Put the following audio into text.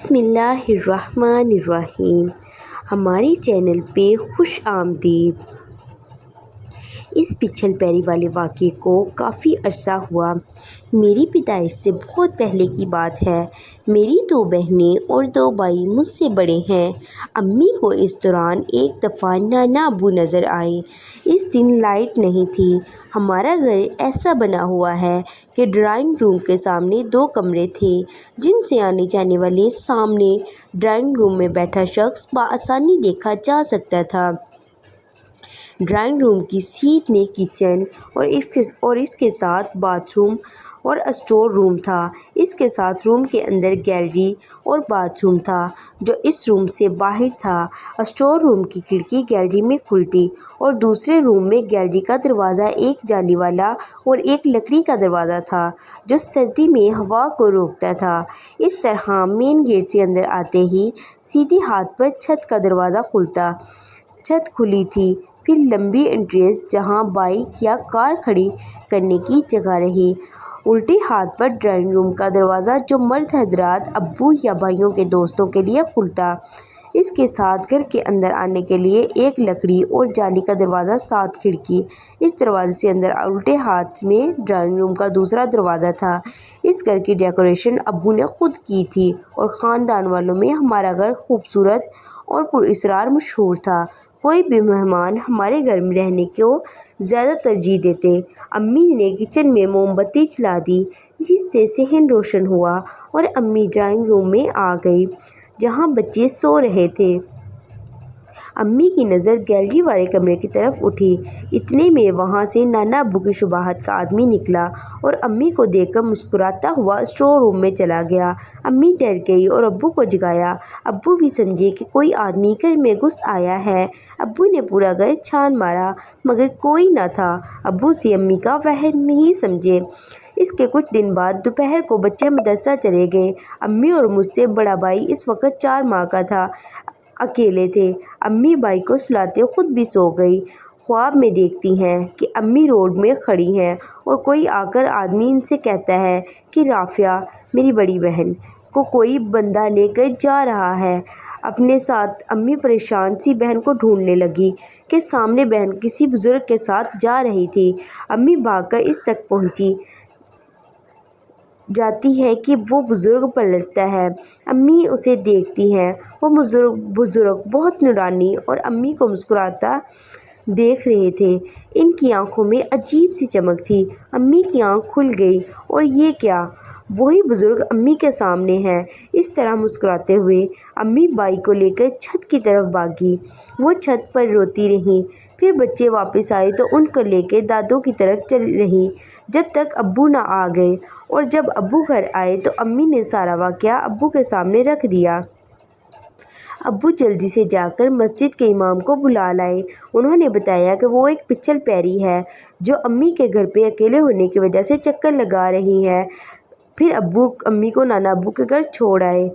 بسم اللہ الرحمن الرحیم۔ ہمارے چینل پہ خوش آمدید۔ اس پچھل پیری والے واقعے کو کافی عرصہ ہوا۔ میری پیدائش سے بہت پہلے کی بات ہے۔ میری 2 بہنیں اور 2 بھائی مجھ سے بڑے ہیں۔ امی کو اس دوران ایک دفعہ نانا ابو نظر آئے۔ اس دن لائٹ نہیں تھی۔ ہمارا گھر ایسا بنا ہوا ہے کہ ڈرائنگ روم کے سامنے 2 کمرے تھے جن سے آنے جانے والے سامنے ڈرائنگ روم میں بیٹھا شخص بآسانی دیکھا جا سکتا تھا۔ ڈرائنگ روم کی سیدھ میں کچن اور اس کے ساتھ باتھ روم اور اسٹور روم تھا۔ اس کے ساتھ روم کے اندر گیلری اور باتھ روم تھا جو اس روم سے باہر تھا۔ اسٹور روم کی کھڑکی گیلری میں کھلتی اور دوسرے روم میں گیلری کا دروازہ ایک جالی والا اور ایک لکڑی کا دروازہ تھا جو سردی میں ہوا کو روکتا تھا۔ اس طرح مین گیٹ سے اندر آتے ہی سیدھے ہاتھ پر چھت کا دروازہ کھلتا۔ چھت کھلی تھی، پھر لمبی انٹریس جہاں بائک یا کار کھڑی کرنے کی جگہ رہی۔ الٹے ہاتھ پر ڈرائنگ روم کا دروازہ جو مرد حضرات، ابو یا بھائیوں کے دوستوں کے لیے کھلتا۔ اس کے ساتھ گھر کے اندر آنے کے لیے ایک لکڑی اور جالی کا دروازہ، ساتھ کھڑکی۔ اس دروازے سے اندر الٹے ہاتھ میں ڈرائنگ روم کا دوسرا دروازہ تھا۔ اس گھر کی ڈیکوریشن ابو نے خود کی تھی اور خاندان والوں میں ہمارا گھر خوبصورت اور پراسرار مشہور تھا۔ کوئی بھی مہمان ہمارے گھر میں رہنے کو زیادہ ترجیح دیتے۔ امی نے کچن میں موم بتی جلا دی جس سے صحن روشن ہوا اور امی ڈرائنگ روم میں آ گئی جہاں بچے سو رہے تھے۔ امی کی نظر گیلری والے کمرے کی طرف اٹھی۔ اتنے میں وہاں سے نانا ابو کی شباہت کا آدمی نکلا اور امی کو دیکھ کر مسکراتا ہوا اسٹور روم میں چلا گیا۔ امی ڈر گئی اور ابو کو جگایا۔ ابو بھی سمجھے کہ کوئی آدمی گھر میں گھس آیا ہے۔ ابو نے پورا گھر چھان مارا مگر کوئی نہ تھا۔ ابو سے امی کا وہم نہیں سمجھے۔ اس کے کچھ دن بعد دوپہر کو بچے مدرسہ چلے گئے۔ امی اور مجھ سے بڑا بھائی اس وقت 4 ماہ کا تھا، اکیلے تھے۔ امی بھائی کو سلاتے خود بھی سو گئی۔ خواب میں دیکھتی ہیں کہ امی روڈ میں کھڑی ہیں اور کوئی آ کر آدمی ان سے کہتا ہے کہ رافعہ، میری بڑی بہن، کو کوئی بندہ لے کر جا رہا ہے اپنے ساتھ۔ امی پریشان سی بہن کو ڈھونڈنے لگی کہ سامنے بہن کسی بزرگ کے ساتھ جا رہی تھی۔ امی بھاگ کر اس تک پہنچی جاتی ہے کہ وہ بزرگ پلٹتا ہے۔ امی اسے دیکھتی ہیں۔ وہ بزرگ بہت نورانی اور امی کو مسکراتا دیکھ رہے تھے۔ ان کی آنکھوں میں عجیب سی چمک تھی۔ امی کی آنکھ کھل گئی اور یہ کیا! وہی بزرگ امی کے سامنے ہیں۔ اس طرح مسکراتے ہوئے امی بھائی کو لے کر چھت کی طرف بھاگی۔ وہ چھت پر روتی رہیں۔ پھر بچے واپس آئے تو ان کو لے کر دادوں کی طرف چل رہیں جب تک ابو نہ آ گئے، اور جب ابو گھر آئے تو امی نے سارا واقعہ ابو کے سامنے رکھ دیا۔ ابو جلدی سے جا کر مسجد کے امام کو بلا لائے۔ انہوں نے بتایا کہ وہ ایک پچھل پیری ہے جو امی کے گھر پہ اکیلے ہونے کی وجہ سے چکر لگا رہی ہے۔ پھر ابو امی کو نانا ابو کے گھر چھوڑ آئے۔